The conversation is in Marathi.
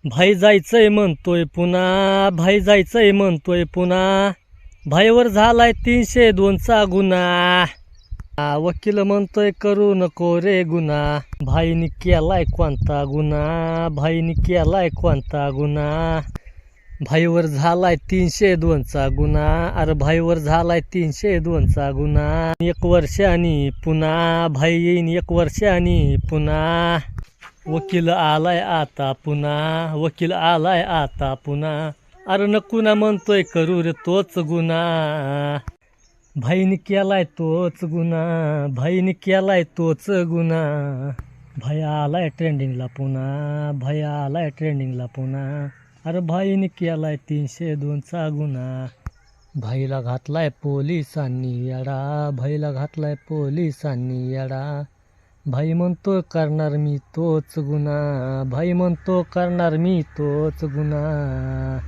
भाई जायचंय म्हणतोय पुन्हा, भाई जायचंय म्हणतोय पुन्हा. भाईवर झालाय 302चा गुन्हा. वकील म्हणतोय करू नको रे गुन्हा. भाईनी केलाय कोणता गुन्हा, भाईनी केलाय कोणता गुन्हा. भाईवर झालाय 302चा गुन्हा. अरे भाईवर झालाय 302चा गुन्हा. 1 वर्षांनी पुन्हा भाई येईन, 1 वर्षांनी पुन्हा. वकील आलाय आता पुन्हा, वकील आलाय आता पुन्हा. अरे नको ना म्हणतोय करू रे तोच गुन्हा. भाईने केलाय तोच गुन्हा, भाईने केलाय तोच गुन्हा. भाई आलाय ट्रेंडिंगला पुन्हा, भाई आलाय ट्रेंडिंगला पुन्हा. अरे भाईने केलाय 302चा गुन्हा. भाईला घातलाय पोलिसांनी येडा, भाईला घातलाय पोलिसांनी येडा. भाई म्हणतो करणार मी तोच गुन्हा, भाई म्हणतो करणार मी तोच गुन्हा.